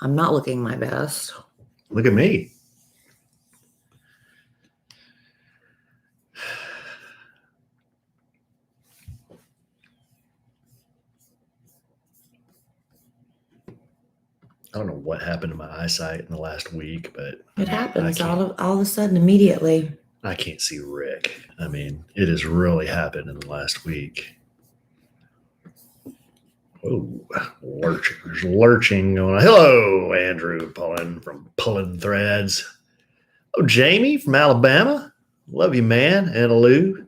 I'm not looking my best. Look at me. I don't know what happened to my eyesight in the last week, but it happens all of a sudden, immediately. I can't see Rick. I mean, it has really happened in the last week. Oh, lurching. There's lurching going on. Hello, Andrew Pullen from Pullen Threads. Oh, Jamie from Alabama. Love you, man. Anna Lou.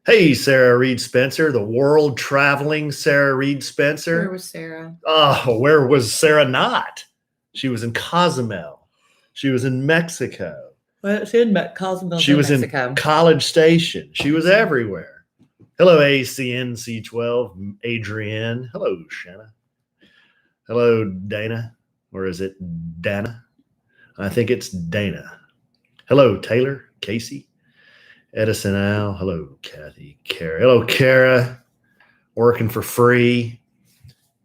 Hey, Sarah Reed Spencer, the world traveling Sarah Reed Spencer. Where was Sarah? Oh, where was Sarah not? She was in Cozumel. She was in Mexico. Well, she in Cozumel. She was in College Station. She was everywhere. Hello, ACNC12, Adrienne. Hello, Shanna. Hello, Dana. Or is it Dana? I think it's Dana. Hello, Taylor, Casey. Edison Al. Hello, Kathy. Kara. Hello, Kara. Working for free.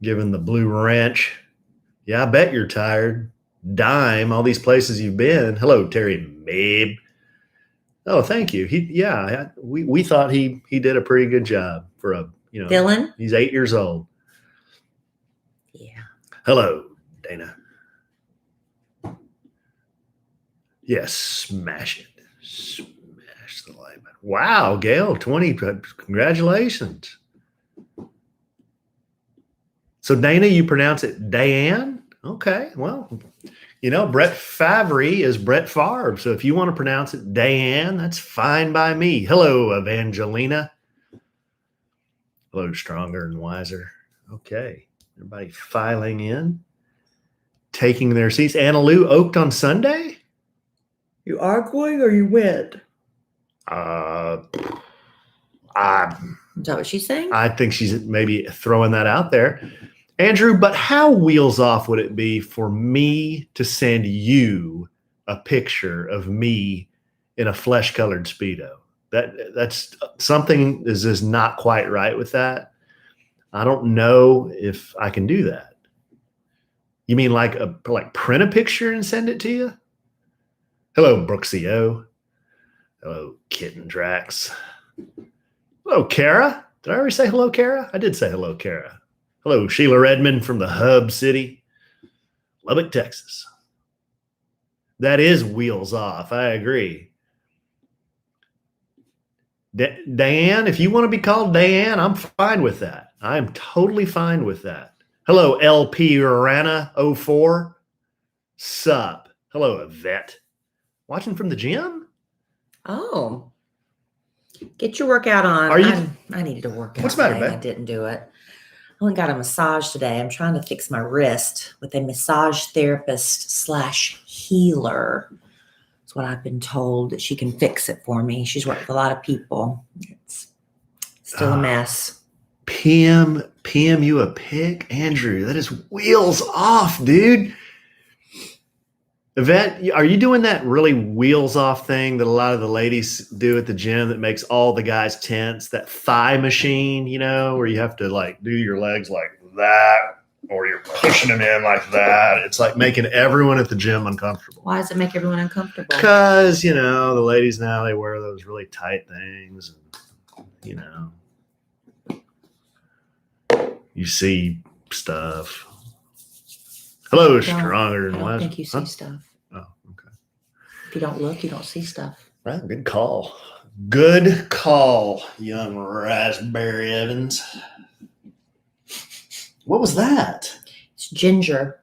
Giving the blue wrench. Yeah, I bet you're tired. Dime, all these places you've been. Hello, Terry Mabe. Oh, thank you. We thought he did a pretty good job for Dylan. He's 8 years old. Yeah. Hello, Dana. Yes, smash it. Smash the like button. Wow, Gail, 20. Congratulations. So, Dana, you pronounce it Diane? Okay, well, Brett Favre is Brett Favre. So if you want to pronounce it Diane, that's fine by me. Hello, Evangelina. Hello, Stronger and Wiser. Okay, everybody filing in, taking their seats. Anna Lou oaked on Sunday? You are going or you went? Is that what she's saying? I think she's maybe throwing that out there. Andrew, but how wheels off would it be for me to send you a picture of me in a flesh-colored Speedo? That's something is not quite right with that. I don't know if I can do that. You mean like print a picture and send it to you? Hello, Brooksy O. Hello, Kitten Drax. Hello, Kara. Did I already say hello, Kara? I did say hello, Kara. Hello, Sheila Redmond from the Hub City, Lubbock, Texas. That is wheels off. I agree. Diane, if you want to be called Diane, I'm fine with that. I'm totally fine with that. Hello, LP Urana 04. Sup. Hello, Yvette. Watching from the gym? Oh. Get your workout on. I needed to work out. What's the matter, today. I didn't do it. I went and got a massage today. I'm trying to fix my wrist with a massage therapist / healer. That's what I've been told, that she can fix it for me. She's worked with a lot of people. It's still a mess. PM you a pic? Andrew, that is wheels off, dude. Yvette, are you doing that really wheels off thing that a lot of the ladies do at the gym that makes all the guys tense? That thigh machine, where you have to do your legs like that, or you're pushing them in like that. It's like making everyone at the gym uncomfortable. Why does it make everyone uncomfortable? Because, the ladies now, they wear those really tight things. And, you see stuff. Hello, Stronger and Wiser. I don't think you see stuff. Oh, okay. If you don't look, you don't see stuff. Right, good call. Good call, young Rasberry Evans. What was that? It's ginger.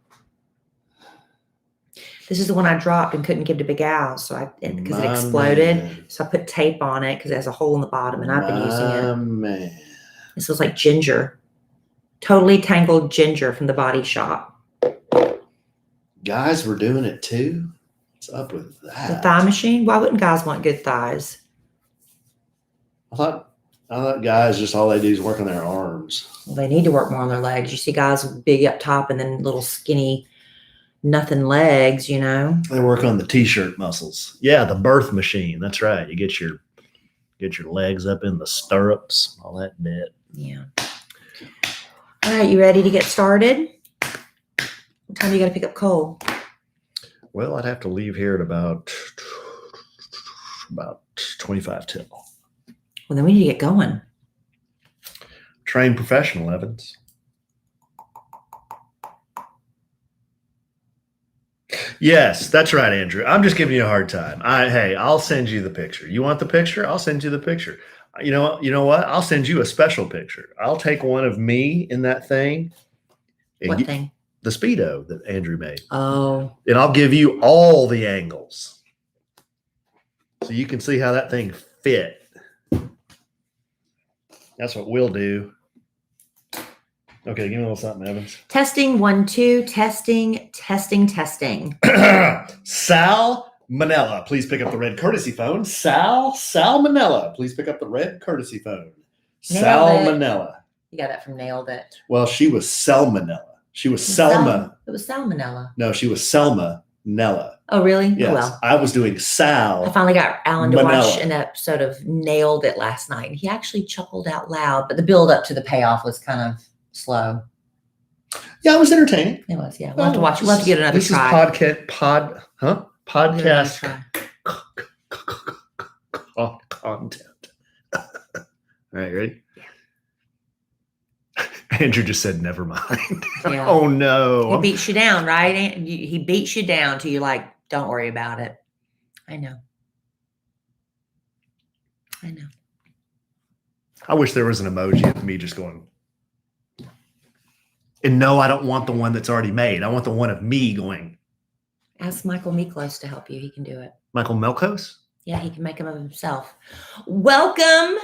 This is the one I dropped and couldn't give to Big Al, because it exploded. Man. So I put tape on it because it has a hole in the bottom, and I've been using it. Man. This was like ginger. Totally tangled ginger from the Body Shop. Guys were doing it too. What's up with that? The thigh machine? Why wouldn't guys want good thighs? I thought guys just all they do is work on their arms. Well, they need to work more on their legs. You see guys big up top and then little skinny nothing legs, They work on the t-shirt muscles. Yeah, the birth machine. That's right. You get your legs up in the stirrups, all that bit. Yeah. All right, you ready to get started? What time you got to pick up Cole? Well, I'd have to leave here at about 25 till. Well, then we need to get going. Trained professional, Evans. Yes, that's right, Andrew. I'm just giving you a hard time. Hey, I'll send you the picture. You want the picture? I'll send you the picture. You know what? I'll send you a special picture. I'll take one of me in that thing. What thing? The Speedo that Andrew made. Oh. And I'll give you all the angles so you can see how that thing fit. That's what we'll do. Okay, give me a little something, Evans. Testing 1, 2. Testing. Sal Manella, please pick up the red courtesy phone. Sal Manella, please pick up the red courtesy phone. Sal Manella. You got that from Nailed It. Well, she was Salmonella. She was Selma. It was Salmonella. No, she was Selma Nella. Oh, really? Yes. Oh, well. I was doing Sal. I finally got Alan to Manella. watch an episode of Nailed It last night. And he actually chuckled out loud, but the build up to the payoff was kind of slow. Yeah, it was entertaining. It was, yeah. We'll have to watch. We'll have to get another try. This is podcast content. All right, ready? Yeah. Andrew just said, never mind. Yeah. Oh, no. He beats you down, right? He beats you down till you're like, don't worry about it. I know. I wish there was an emoji of me just going. And no, I don't want the one that's already made. I want the one of me going. Ask Michael Miklos to help you. He can do it. Michael Melkos? Yeah, he can make them of himself. Welcome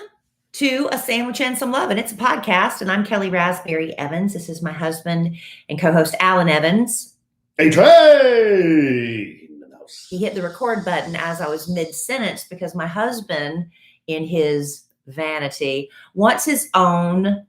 to A Sandwich and Some Love. And it's a podcast. And I'm Kellie Rasberry Evans. This is my husband and co-host Alan Evans. Hey, Trey! He hit the record button as I was mid-sentence because my husband, in his vanity, wants his own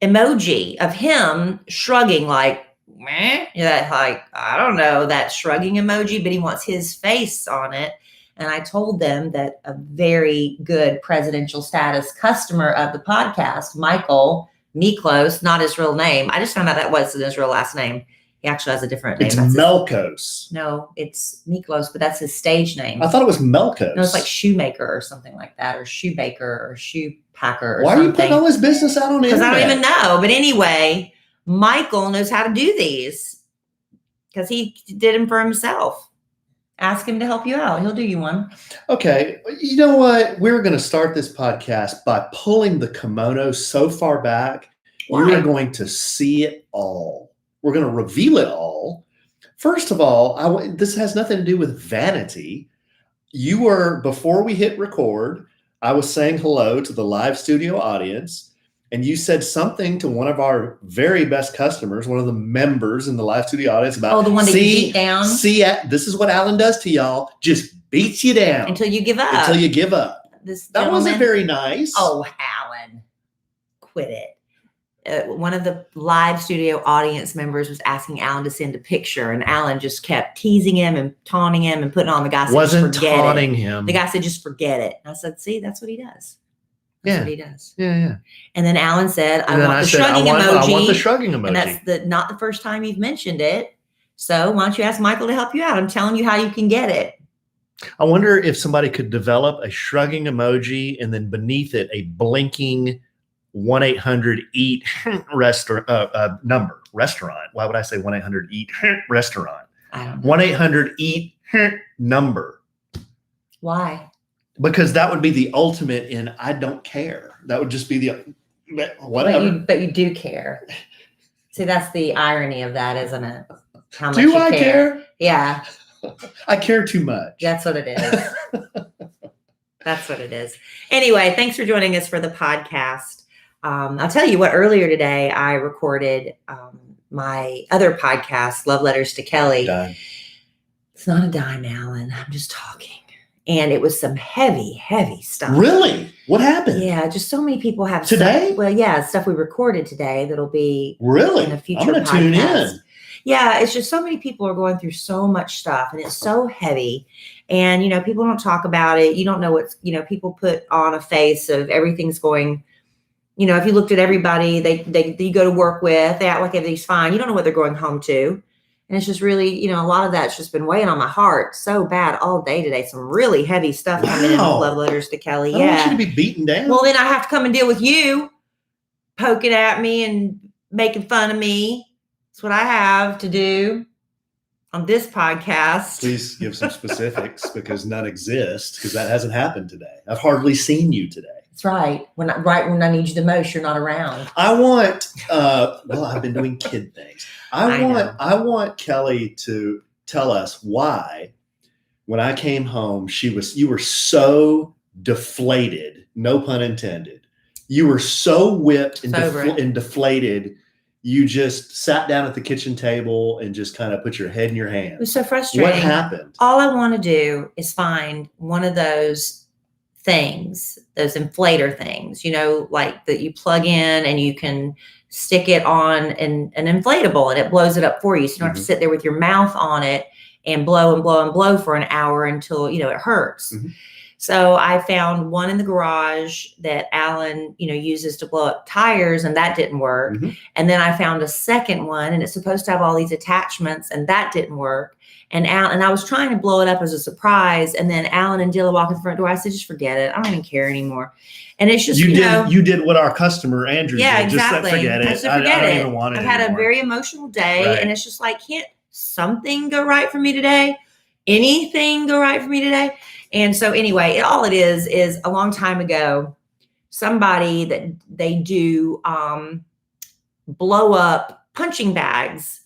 emoji of him shrugging like, meh. Yeah, like, I don't know, that shrugging emoji, but he wants his face on it. And I told them that a very good presidential status customer of the podcast, Michael Miklos, not his real name. I just found out that wasn't his real last name. He actually has a different name. It's Melkos. No, it's Miklos, but that's his stage name. I thought it was Melkos. No, it's like shoemaker or something like that, or shoebaker or shoe packer or Why something. are you putting all this business out on the Because internet? I don't even know. But anyway, Michael knows how to do these because he did them for himself. Ask him to help you out. He'll do you one. Okay. You know what? We're going to start this podcast by pulling the kimono so far back. Why? You're going to see it all. We're going to reveal it all. First of all, this has nothing to do with vanity. You were, before we hit record, I was saying hello to the live studio audience, and you said something to one of our very best customers, one of the members in the live studio audience about, the one that you beat down? This is what Alan does to y'all. Just beats you down. Until you give up. Until you give up. That wasn't very nice. Oh, Alan, quit it. One of the live studio audience members was asking Alan to send a picture, and Alan just kept teasing him and taunting him and putting on the guy said, wasn't just forget taunting it. him. The guy said, just forget it. And I said, see, that's what he does. That's what he does. Yeah. And then Alan said, I want the shrugging emoji. I want the shrugging emoji. And that's not the first time you've mentioned it. So why don't you ask Michael to help you out? I'm telling you how you can get it. I wonder if somebody could develop a shrugging emoji and then beneath it a blinking 1-800-EAT number. Restaurant. Why would I say 1-800-EAT restaurant? I don't know. 1-800-EAT number. Why? Because that would be the ultimate in I don't care. That would just be the whatever. But you do care. See, that's the irony of that, isn't it? How much Do you I care? Yeah. I care too much. That's what it is. That's what it is. Anyway, thanks for joining us for the podcast. I'll tell you what, earlier today, I recorded my other podcast, Love Letters to Kellie. Dime. It's not a dime, Alan. I'm just talking. And it was some heavy, heavy stuff. Really? What happened? Yeah, just so many people have Today? stuff. Well, yeah, stuff we recorded today that'll be Really? in a future I'm going to tune in. Yeah, it's just so many people are going through so much stuff, and it's so heavy. And, people don't talk about it. You don't know what's, people put on a face of everything's going, if you looked at everybody they you go to work with, they act like everything's fine. You don't know what they're going home to. And it's just really, a lot of that's just been weighing on my heart so bad all day today. Some really heavy stuff coming in with love letters to Kellie. I don't want you to be beaten down. Well, then I have to come and deal with you poking at me and making fun of me. That's what I have to do on this podcast. Please give some specifics because none exist, because that hasn't happened today. I've hardly seen you today. That's right. When I need you the most, you're not around. I want, I've been doing kid things. I want Kellie to tell us why, when I came home, you were so deflated, no pun intended. You were so whipped and deflated. You just sat down at the kitchen table and just kind of put your head in your hands. It was so frustrating. What happened? All I want to do is find one of those things, those inflator things, like that you plug in and you can stick it on an inflatable and it blows it up for you. So you don't have to sit there with your mouth on it and blow and blow and blow for an hour until, it hurts. Mm-hmm. So I found one in the garage that Alan, uses to blow up tires, and that didn't work. Mm-hmm. And then I found a second one, and it's supposed to have all these attachments, and that didn't work. And I was trying to blow it up as a surprise. And then Alan and Dilla walk in the front door. I said, just forget it. I don't even care anymore. And it's just, you did what our customer Andrew did. Exactly. Just forget it. I don't even want it I've had a very emotional day, right. And it's just like, can't something go right for me today? Anything go right for me today? And so anyway, all it is a long time ago, somebody that they do blow up punching bags,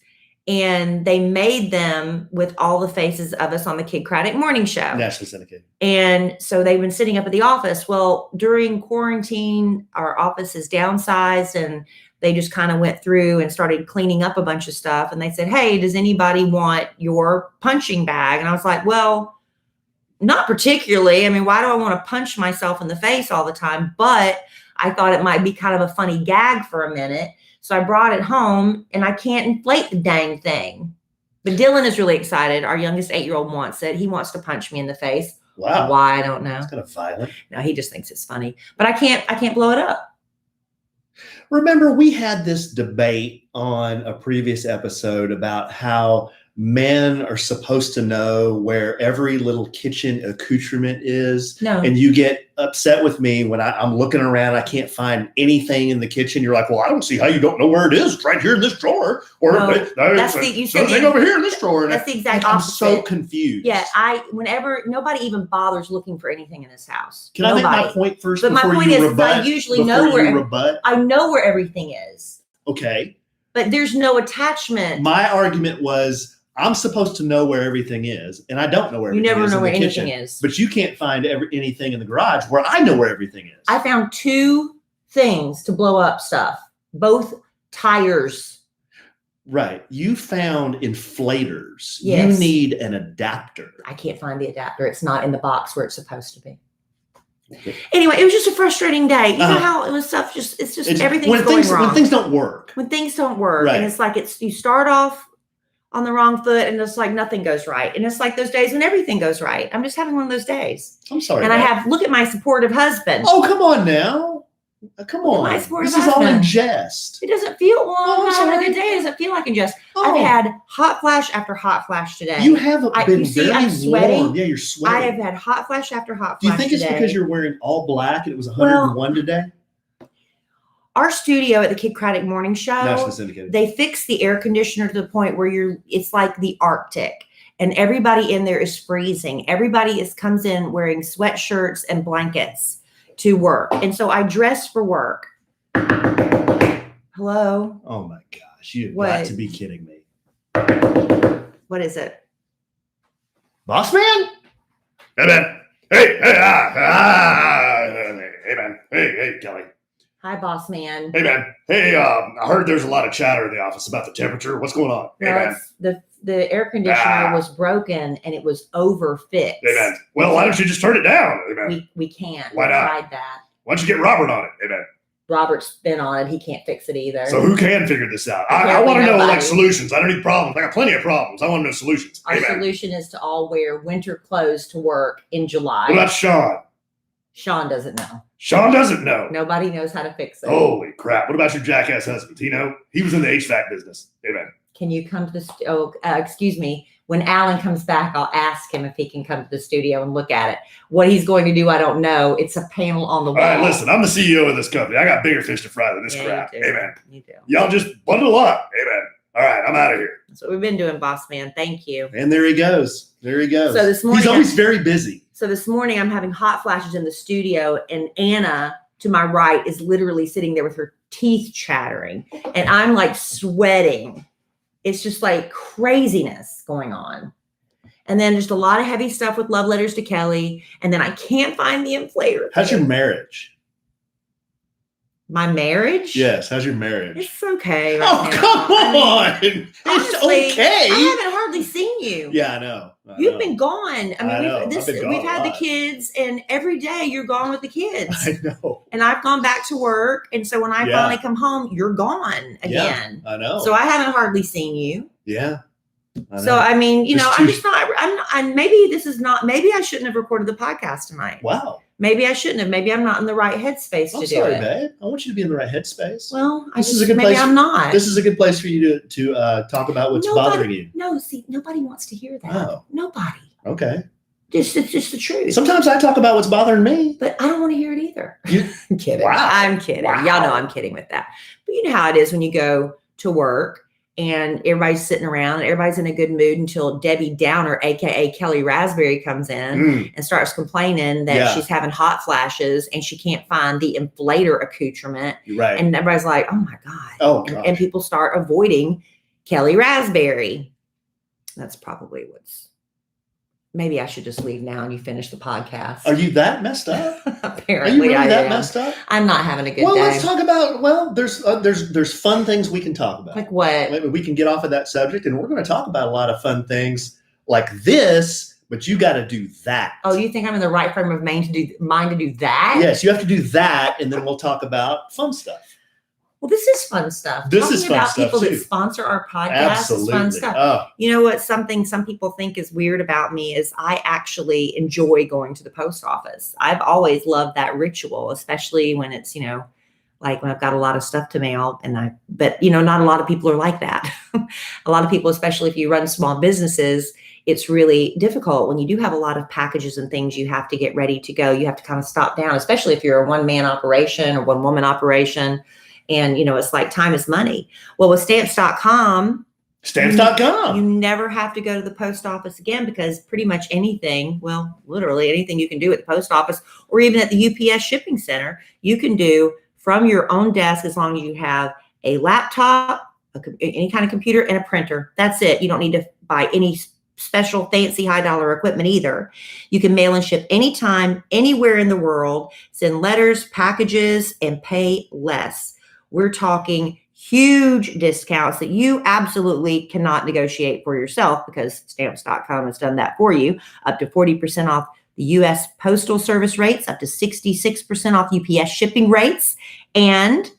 and they made them with all the faces of us on the Kid Craddock morning show. Nationally syndicated. And so they've been sitting up at the office. Well, during quarantine, our office is downsized, and they just kind of went through and started cleaning up a bunch of stuff. And they said, hey, does anybody want your punching bag? And I was like, well, not particularly. I mean, why do I want to punch myself in the face all the time? But I thought it might be kind of a funny gag for a minute. So I brought it home, and I can't inflate the dang thing. But Dylan is really excited. Our youngest 8-year-old wants it. He wants to punch me in the face. Wow. Why? I don't know. It's kind of violent. No, he just thinks it's funny. But I can't blow it up. Remember, we had this debate on a previous episode about how men are supposed to know where every little kitchen accoutrement is. No. And you get upset with me when I'm looking around, I can't find anything in the kitchen. You're like, well, I don't see how you don't know where it is. It's right here in this drawer. Or you said something over here in this drawer. That's the exact opposite. I'm so confused. Yeah, whenever nobody even bothers looking for anything in this house. Can I make my point first? But my point is I usually know I know where everything is. Okay. But there's no attachment. My argument was, I'm supposed to know where everything is, and I don't know where everything is. You never know where anything is. But you can't find anything in the garage where I know where everything is. I found 2 things to blow up stuff, both tires. Right. You found inflators. Yes. You need an adapter. I can't find the adapter. It's not in the box where it's supposed to be. Okay. Anyway, it was just a frustrating day. You know how it was stuff. It's just everything's going wrong. When things don't work. When things don't work, right. And it's like you start off on the wrong foot, and it's like nothing goes right. And it's like those days when everything goes right. I'm just having one of those days. I'm sorry. And look at my supportive husband. Oh, come on now. Come on. My supportive this husband. Is all in jest. It doesn't feel, I'm having a good day. It doesn't feel like in jest. I've had hot flash after hot flash today. You have been very I'm sweating. warm. Yeah, you're sweating. I have had hot flash after hot flash. Do you think it's today. because you're wearing all black and it was 101 today? Our studio at the Kid Craddock morning show, they fixed the air conditioner to the point where it's like the Arctic, and everybody in there is freezing. Everybody comes in wearing sweatshirts and blankets to work. And so I dressed for work. Hello? Oh my gosh. You've got to be kidding me. What is it? Boss man? Hey man. Hey man. Hey, Kellie. Hi, boss man. Hey, man. Hey, I heard there's a lot of chatter in the office about the temperature. What's going on? Hey, man. The air conditioner was broken, and it was overfixed. Hey, man. Well, why don't you just turn it down? Hey, man. We can't. Why not? We tried that. Why don't you get Robert on it? Hey, man. Robert's been on it. He can't fix it either. So who can figure this out? I want to know, solutions. I don't need problems. I got plenty of problems. I want to know solutions. Our solution is to all wear winter clothes to work in July. What about Sean? Sean doesn't know. Sean doesn't know. Nobody knows how to fix it. Holy crap. What about your jackass husband? He was in the HVAC business. Hey, man. can you come to the excuse me. When Alan comes back, I'll ask him if he can come to the studio and look at it. What he's going to do, I don't know. It's a panel on the wall. All right, listen, I'm the CEO of this company. I got bigger fish to fry than this crap. You do. Amen. You do. Y'all just bundle up. Amen. All right, I'm out of here. That's what we've been doing, boss man. Thank you. And there he goes. There he goes. So this morning, he's always very busy. So this morning I'm having hot flashes in the studio, and Anna to my right is literally sitting there with her teeth chattering, and I'm like sweating. It's just like craziness going on. And then just a lot of heavy stuff with love letters to Kellie. And then I can't find the inflator. How's your marriage? My marriage? Yes. How's your marriage? It's okay. Oh, now. come on. Honestly, It's okay. I haven't hardly seen you. Yeah, I know. You've been gone. I mean, we've had the lot. kids, and every day you're gone with the kids. I know. And I've gone back to work. And so when I finally come home, you're gone again. Yeah, I know. So I haven't hardly seen you. Yeah. So, I mean, I'm just not, maybe I shouldn't have recorded the podcast tonight. Wow. Maybe I shouldn't have. Maybe I'm not in the right headspace to do it. Babe. I want you to be in the right headspace. Well, maybe I'm not. This is a good place for you to talk about what's bothering you. No, see, nobody wants to hear that. Oh. Nobody. Okay. It's just the truth. Sometimes I talk about what's bothering me. But I don't want to hear it either. I'm kidding. Wow. I'm kidding. Wow. Y'all know I'm kidding with that. But you know how it is when you go to work and everybody's sitting around and everybody's in a good mood until Debbie Downer, aka Kellie Rasberry, comes in and starts complaining that she's having hot flashes and she can't find the inflator accoutrement. Right. And everybody's like, oh my God. Oh, and people start avoiding Kellie Rasberry. That's probably maybe I should just leave now and you finish the podcast. Are you that messed up? Apparently, Are you really I that am. messed up? I'm not having a good Well, day. let's talk about. There's fun things we can talk about. Like what? We can get off of that subject, and we're going to talk about a lot of fun things like this. But you got to do that. Oh, you think I'm in the right frame of mind to do that? Yes, you have to do that, and then we'll talk about fun stuff. Well, this is fun stuff. This is fun about stuff, people too. that sponsor our podcast Absolutely. is fun stuff. Oh. You know what? Something some people think is weird about me is I actually enjoy going to the post office. I've always loved that ritual, especially when it's, like when I've got a lot of stuff to mail but not a lot of people are like that. A lot of people, especially if you run small businesses, it's really difficult when you do have a lot of packages and things you have to get ready to go. You have to kind of stop down, especially if you're a one-man operation or one-woman operation. And, it's like time is money. Well, with stamps.com, you never have to go to the post office again because pretty much anything, well, literally anything you can do at the post office or even at the UPS shipping center, you can do from your own desk as long as you have a laptop, any kind of computer, and a printer. That's it. You don't need to buy any special fancy high dollar equipment either. You can mail and ship anytime, anywhere in the world, send letters, packages, and pay less. We're talking huge discounts that you absolutely cannot negotiate for yourself because stamps.com has done that for you. Up to 40% off the U.S. Postal Service rates, up to 66% off UPS shipping rates. And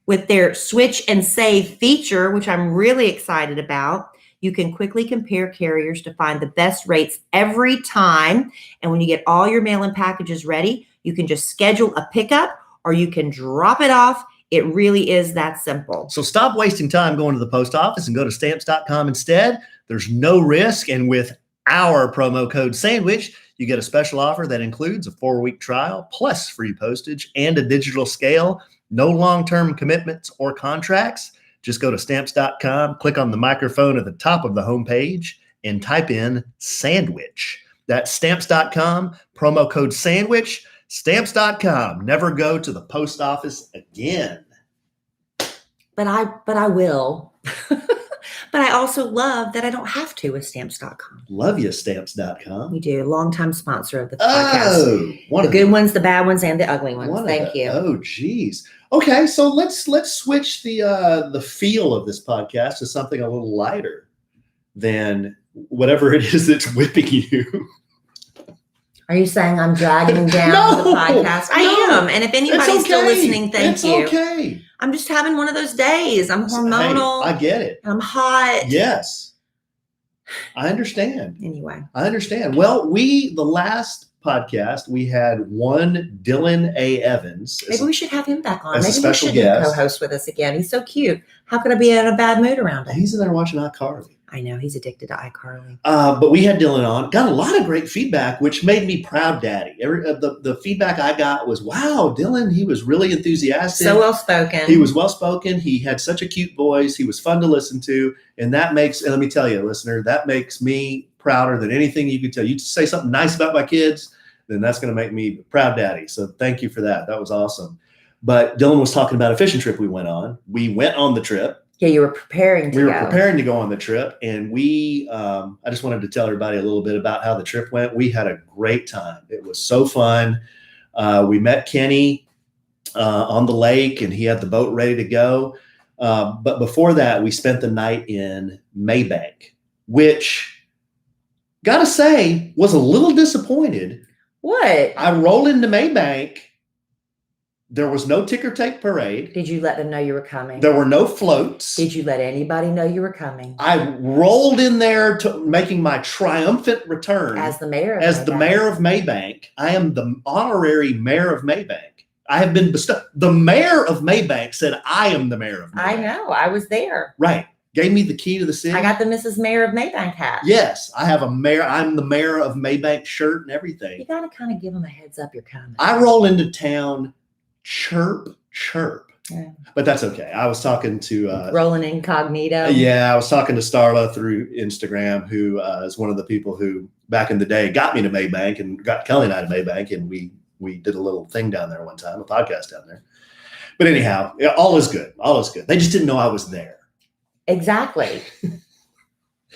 with their switch and save feature, which I'm really excited about, you can quickly compare carriers to find the best rates every time. And when you get all your mail-in packages ready, you can just schedule a pickup or you can drop it off. It really is that simple. So stop wasting time going to the post office and go to stamps.com instead. There's no risk. And with our promo code SANDWICH, you get a special offer that includes a 4-week trial plus free postage and a digital scale. No long-term commitments or contracts. Just go to stamps.com, click on the microphone at the top of the homepage, and type in SANDWICH. That's stamps.com, promo code SANDWICH. Stamps.com. Never go to the post office again. But I will. But I also love that I don't have to with stamps.com. Love you, stamps.com. We do. Longtime sponsor of the podcast. Oh, the good ones, the bad ones, and the ugly ones. Thank you. Oh, geez. Okay, so let's switch the feel of this podcast to something a little lighter than whatever it is that's whipping you. Are you saying I'm dragging down the podcast? I am. And if anybody's still listening, thank you. It's okay. I'm just having one of those days. I'm hormonal. Hey, I get it. I'm hot. Yes. I understand. Anyway. I understand. Well, the last podcast, we had one Dylan A. Evans. Maybe we should have him back on. as a Maybe special we should guest. co-host with us again. He's so cute. How could I be in a bad mood around him? He's in there watching iCarly. I know he's addicted to iCarly. But we had Dylan on, got a lot of great feedback, which made me proud daddy. The feedback I got was, wow, Dylan, he was really enthusiastic. So well-spoken. He was well-spoken. He had such a cute voice. He was fun to listen to. And that makes, and let me tell you, listener, that makes me prouder than anything you could tell. You say something nice about my kids, then that's going to make me proud daddy. So thank you for that. That was awesome. But Dylan was talking about a fishing trip we went on. We went on the trip. Yeah, you were preparing to We were go. preparing to go on the trip, and I just wanted to tell everybody a little bit about how the trip went. We had a great time. It was so fun. We met Kenny on the lake, and he had the boat ready to go. But before that, we spent the night in Maybank, which, gotta say, was a little disappointed. What? I roll into Maybank. There was no ticker tape parade. Did you let them know you were coming? There were no floats. Did you let anybody know you were coming? I rolled in there to making my triumphant return As the mayor of as the Maybank. mayor of Maybank. I am the honorary mayor of Maybank. I have been bestowed. The mayor of Maybank said, I am the mayor of Maybank. I know. I was there. Right. Gave me the key to the city. I got the Mrs. Mayor of Maybank hat. Yes. I have a mayor. I'm the mayor of Maybank shirt and You everything. got to kind of give them a heads up you're coming. I roll into town, chirp. Yeah. But that's okay. I was talking to Rolling incognito. I was talking to Starla through Instagram, who is one of the people who back in the day got me to Maybank and got Kellie and I to Maybank, and we did a little thing down there one time, a podcast down there. But anyhow, all is good. All is good. They just didn't know I was there. Exactly.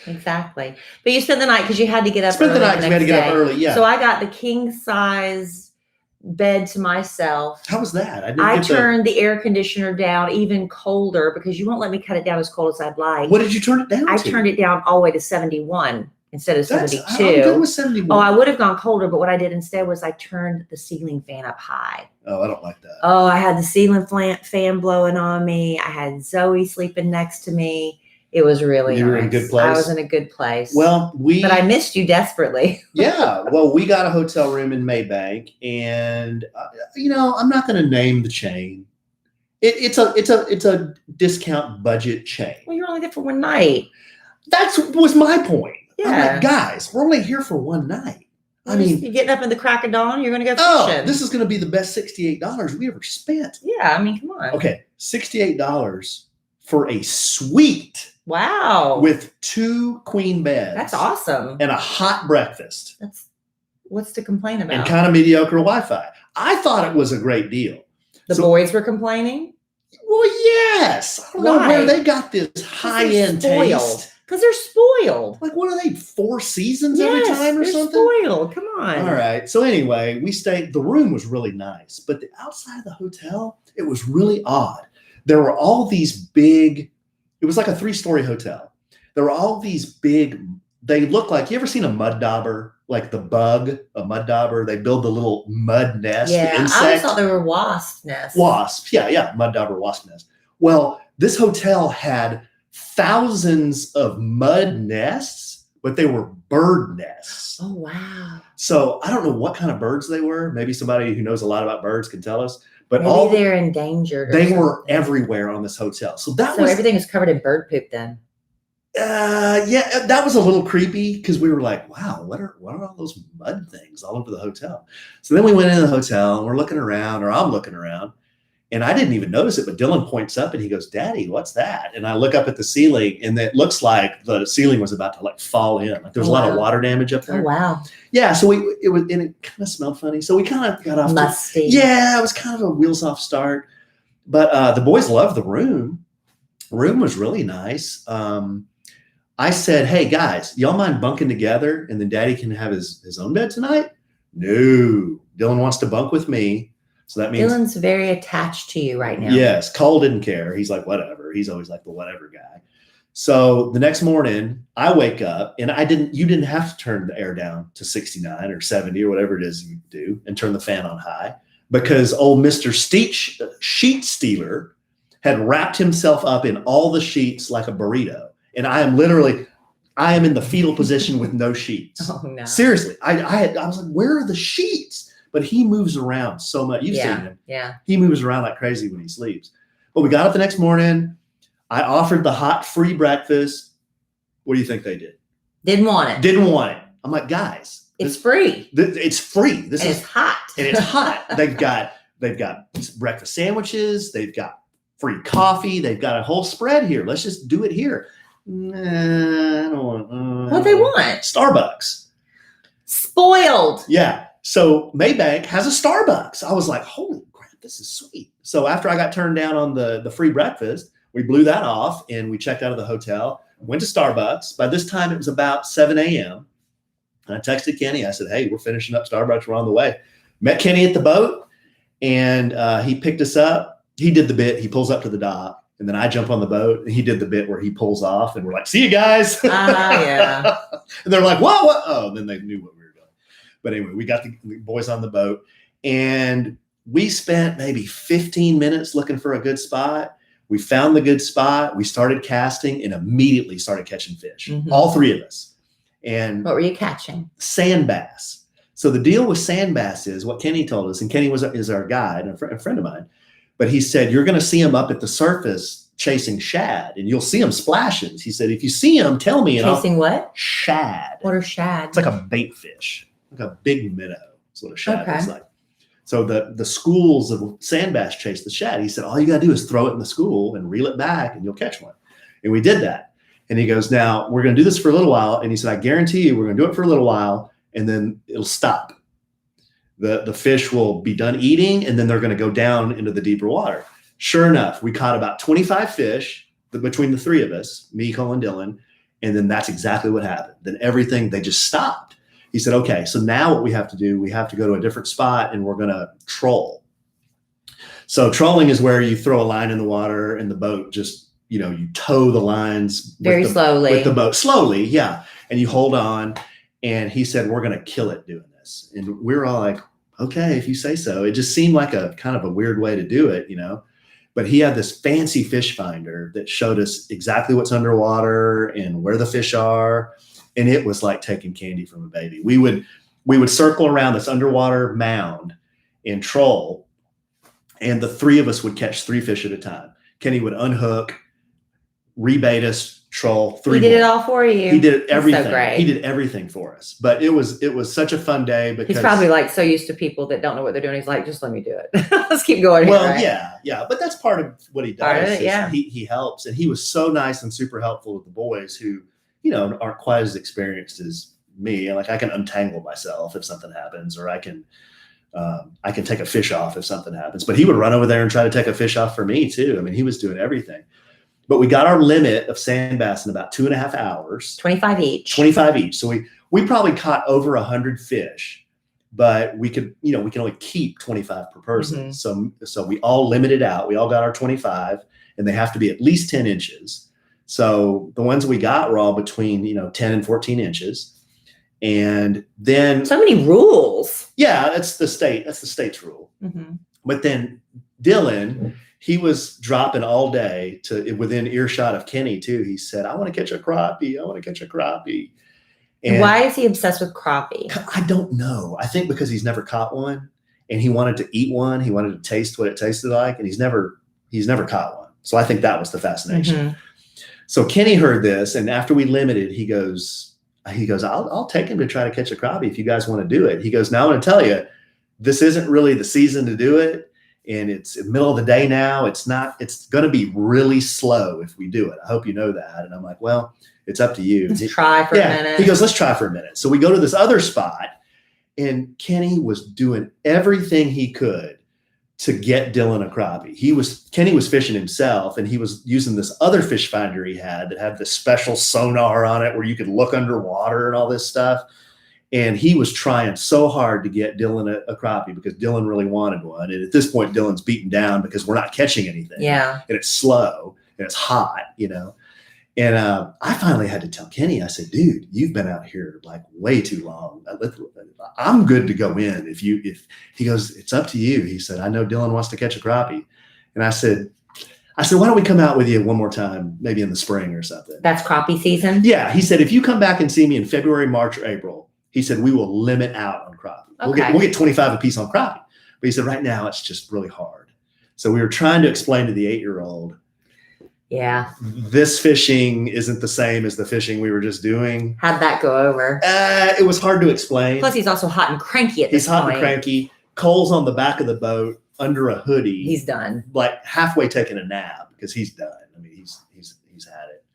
Exactly. But you spent the night because you had to get up Spent the early night because we had to get up early. Yeah. So I got the king size bed to myself. How was that? I turned the air conditioner down even colder because you won't let me cut it down as cold as I'd like. What did you turn it down I to? turned it down all the way to 71 instead of I'm 72. good with 71. Oh, I would have gone colder, but what I did instead was I turned the ceiling fan up high. Oh, I don't like that. Oh, I had the ceiling fan blowing on me. I had Zoe sleeping next to me. It was really You were nice. in a good place? I was in a good place. Well, but I missed you desperately. yeah. Well, we got a hotel room in Maybank, and I'm not going to name the chain. It's a discount budget chain. Well, you're only there for one night. That was my point. I'm Yeah. like, guys, we're only here for one night. I mean, you're getting up in the crack of dawn. You're going to go fishing. this is going to be the best $68 we ever spent. Yeah, I mean, come on. Okay, $68 for a suite Wow. with 2 queen beds. That's awesome. And a hot breakfast. What's to complain about? And kind of mediocre Wi-Fi. I thought it was a great deal. The boys were complaining? Well, yes. I don't know Why? where they got this high-end taste. Because they're spoiled. Like, what are they, 4 seasons every time or they're something? spoiled. Come on. All right. So anyway, we stayed. The room was really nice, but the outside of the hotel, it was really odd. There were all these big, it was like a 3-story hotel. There were all these big, they look like, you ever seen a mud dauber? Like the bug, a mud dauber, they build the little mud nest, the Yeah, I insect. always thought they were wasp nests. Wasp. Yeah. Mud dauber wasp nest. Well, this hotel had thousands of mud nests, but they were bird nests. Oh, wow. So I don't know what kind of birds they were. Maybe somebody who knows a lot about birds can tell us. But Maybe they're endangered. they were everywhere on this hotel. So that So was everything was covered in bird poop then. that was a little creepy because we were like, wow, what are all those mud things all over the hotel? So then we went into the hotel and we're looking around, or I'm looking around, and I didn't even notice it, but Dylan points up and he goes, "Daddy, what's that?" And I look up at the ceiling, and it looks like the ceiling was about to like fall in. Like there was a lot of water damage up there. Oh, wow. Yeah, so it kind of smelled funny. So we kind of got off. Musty. Yeah, it was kind of a wheels off start. But the boys loved the room. Room was really nice. I said, "Hey guys, y'all mind bunking together, and then Daddy can have his own bed tonight?" No, Dylan wants to bunk with me, so that means Dylan's very attached to you right now. yes. Cole didn't care. He's like, whatever. He's always like the whatever guy. So the next morning, I wake up, and you didn't have to turn the air down to 69 or 70 or whatever it is you do, and turn the fan on high, because old Mr. Sheet Stealer had wrapped himself up in all the sheets like a burrito. And I am literally, I am in the fetal position with no sheets. Oh no. Seriously, I was like, where are the sheets? But he moves around so much. You've seen him. Yeah. He moves around like crazy when he sleeps. But we got up the next morning. I offered the hot free breakfast. What do you think they did? Didn't want it. Didn't want it. I'm like, guys, It's free. it's free. This And is it's hot. and it's hot. They've got breakfast sandwiches. They've got free coffee. They've got a whole spread here. Let's just do it here. Nah, I don't want. What they want? Starbucks. Spoiled. Yeah. So Maybank has a Starbucks. I was like, holy crap, this is sweet. So after I got turned down on the free breakfast, we blew that off and we checked out of the hotel, went to Starbucks. By this time, it was about 7 a.m. And I texted Kenny. I said, hey, we're finishing up Starbucks. We're on the way. Met Kenny at the boat and he picked us up. He did the bit. He pulls up to the dock. And then I jump on the boat and he did the bit where he pulls off and we're like, see you guys. Yeah. And they're like, what? Oh, then they knew what we were doing. But anyway, we got the boys on the boat and we spent maybe 15 minutes looking for a good spot. We found the good spot. We started casting and immediately started catching fish. Mhm. All three of us. And What were you catching? sand bass. So the deal with sand bass is what Kenny told us, and Kenny is our guide, a friend of mine. But he said, you're going to see them up at the surface chasing shad, and you'll see them splashing. He said, if you see them, tell me. And Chasing what? shad. What are shad? It's like a bait fish, like a big minnow. That's what a shad Okay. is like. So the schools of sand bass chase the shad. He said, all you got to do is throw it in the school and reel it back, and you'll catch one. And we did that. And he goes, now we're going to do this for a little while. And he said, I guarantee you we're going to do it for a little while, and then it'll stop. The fish will be done eating, and then they're going to go down into the deeper water. Sure enough, we caught about 25 fish between the three of us, me, Cole, and Dylan. And then that's exactly what happened. Then everything, they just stopped. He said, okay, so now what we have to do, we have to go to a different spot and we're going to troll. So trolling is where you throw a line in the water and the boat just, you tow the lines Very slowly. with the boat slowly. Yeah. And you hold on. And he said, we're going to kill it doing this. And we're all like, okay, if you say so. It just seemed like a kind of a weird way to do it, but he had this fancy fish finder that showed us exactly what's underwater and where the fish are. And it was like taking candy from a baby. We would circle around this underwater mound and troll, and the three of us would catch 3 fish at a time. Kenny would unhook, rebait us, troll. 3 He did more. it all for you. He did everything. So great. He did everything for us. But it was such a fun day because He's probably like so used to people that don't know what they're doing. He's like, just let me do it. Let's keep going. well, here, right? yeah. But that's part of what he does. Part of it, is yeah. He helps, and he was so nice and super helpful with the boys who, aren't quite as experienced as me. Like I can untangle myself if something happens, or I can take a fish off if something happens. But he would run over there and try to take a fish off for me too. I mean, he was doing everything. But we got our limit of sand bass in about 2.5 hours. 25 each. 25 each. So we probably caught over 100 fish, but we can only keep 25 per person. Mm-hmm. So we all limited out. We all got our 25, and they have to be at least 10 inches. So the ones we got were all between 10 and 14 inches. And then So many rules. yeah, that's the state's rule. Mm-hmm. But then Dylan, he was dropping all day to within earshot of Kenny too. He said, I want to catch a crappie. I want to catch a crappie. And Why is he obsessed with crappie? I don't know. I think because he's never caught one and he wanted to eat one. He wanted to taste what it tasted like, and he's never caught one. So I think that was the fascination. Mm-hmm. So Kenny heard this, and after we limited, he goes, I'll take him to try to catch a crappie if you guys want to do it. He goes, now I want to tell you, this isn't really the season to do it. And it's in the middle of the day now. It's going to be really slow if we do it. I hope you know that. And I'm like, well, it's up to you. Let's try for a minute. He goes, let's try for a minute. So we go to this other spot, and Kenny was doing everything he could to get Dylan a crappie. Kenny was fishing himself, and he was using this other fish finder he had that had this special sonar on it where you could look underwater and all this stuff. And he was trying so hard to get Dylan a crappie because Dylan really wanted one. And at this point, Dylan's beaten down because we're not catching anything. Yeah. And it's slow and it's hot, And I finally had to tell Kenny, I said, dude, you've been out here like way too long. I'm good to go in. If he goes, it's up to you. He said, I know Dylan wants to catch a crappie. And I said, I said, why don't we come out with you one more time, maybe in the spring or something? That's crappie season? Yeah. He said, if you come back and see me in February, March, or April, he said, we will limit out on crappie. We'll get 25 a piece on crappie. But he said, right now, it's just really hard. So we were trying to explain to the 8-year-old, yeah, this fishing isn't the same as the fishing we were just doing. How'd that go over? It was hard to explain. Plus, he's also hot and cranky at this point. He's hot and cranky. Cole's on the back of the boat under a hoodie. He's done. Like halfway taking a nap because he's done. I mean, he's had it.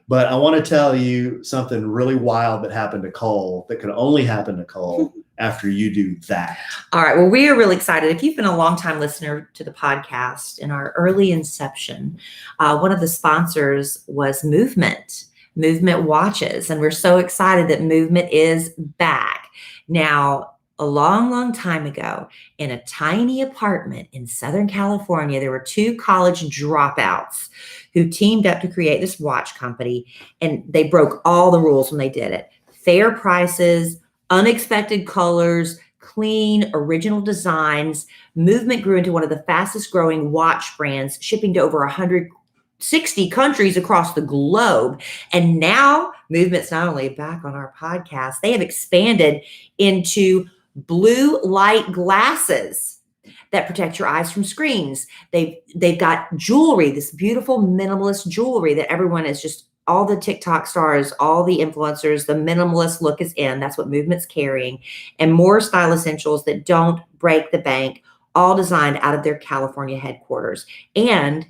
But I want to tell you something really wild that happened to Cole that could only happen to Cole after you do that. All right. Well, we are really excited. If you've been a longtime listener to the podcast, in our early inception, one of the sponsors was Movement watches. And we're so excited that Movement is back. Now, a long, long time ago, in a tiny apartment in Southern California, there were 2 college dropouts who teamed up to create this watch company, and they broke all the rules when they did it. Fair prices, unexpected colors, clean, original designs. Movement grew into one of the fastest growing watch brands, shipping to over 160 countries across the globe. And now Movement's not only back on our podcast, they have expanded into blue light glasses that protect your eyes from screens. They've got jewelry, this beautiful minimalist jewelry that everyone is just, all the TikTok stars, all the influencers, the minimalist look is in. That's what Movement's carrying. And more style essentials that don't break the bank, all designed out of their California headquarters. And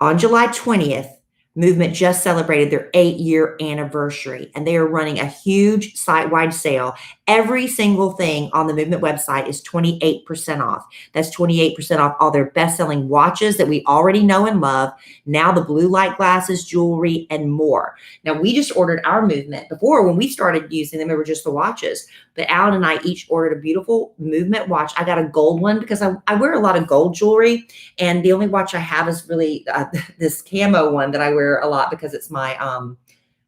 on July 20th, Movement just celebrated their 8-year anniversary, and they are running a huge site-wide sale. Every single thing on the Movement website is 28% off. That's 28% off all their best-selling watches that we already know and love. Now the blue light glasses, jewelry, and more. Now, we just ordered our Movement. Before, when we started using them, it were just the watches. But Alan and I each ordered a beautiful Movement watch. I got a gold one because I wear a lot of gold jewelry, and the only watch I have is really this camo one that I wear a lot because it's my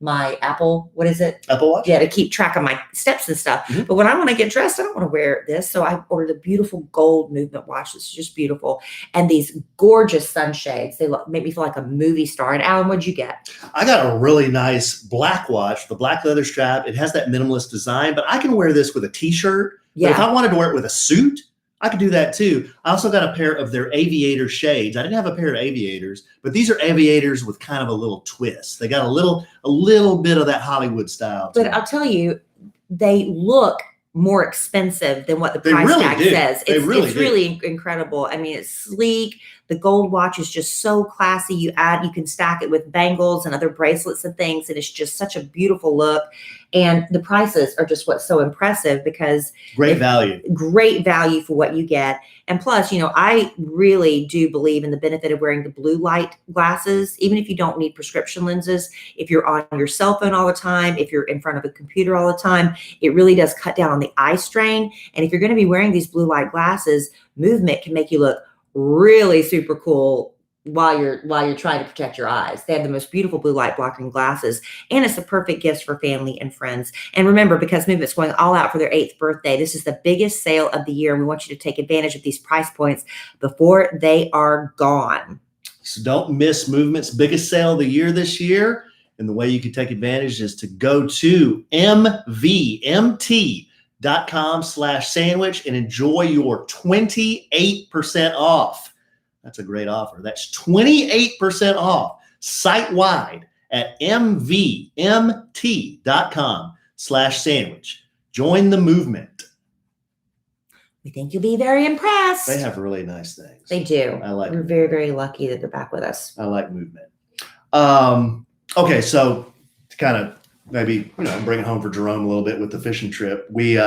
my Apple, what is it? Apple Watch? Yeah, to keep track of my steps and stuff. Mm-hmm. But when I want to get dressed, I don't want to wear this. So I ordered a beautiful gold Movement watch. It's just beautiful. And these gorgeous sunshades. They make me feel like a movie star. And Alan, what'd you get? I got a really nice black watch, the black leather strap. It has that minimalist design, but I can wear this with a t-shirt. Yeah. But if I wanted to wear it with a suit, I could do that too. I also got a pair of their aviator shades. I didn't have a pair of aviators, but these are aviators with kind of a little twist. They got a little bit of that Hollywood style. But I'll tell you, they look more expensive than what the price really tag do. says. They It's really do. really incredible. I mean, it's sleek. The gold watch is just so classy. You can stack it with bangles and other bracelets and things, and it's just such a beautiful look. And the prices are just what's so impressive because Great value for what you get. And plus, I really do believe in the benefit of wearing the blue light glasses, even if you don't need prescription lenses. If you're on your cell phone all the time, if you're in front of a computer all the time, it really does cut down on the eye strain. And if you're going to be wearing these blue light glasses, Movement can make you look really super cool while you're trying to protect your eyes. They have the most beautiful blue light blocking glasses, and it's the perfect gift for family and friends. And remember, because Movement's going all out for their 8th birthday, this is the biggest sale of the year, and we want you to take advantage of these price points before they are gone. So don't miss Movement's biggest sale of the year this year. And the way you can take advantage is to go to mvmt.com/sandwich and enjoy your 28% off. That's a great offer. That's 28% off site-wide at mvmt.com/sandwich. Join the movement. We think you'll be very impressed. They have really nice things. They do. I like We're it. very, very lucky that they're back with us. I like Movement. Okay, so to kind of maybe bring it home for Jerome a little bit with the fishing trip, we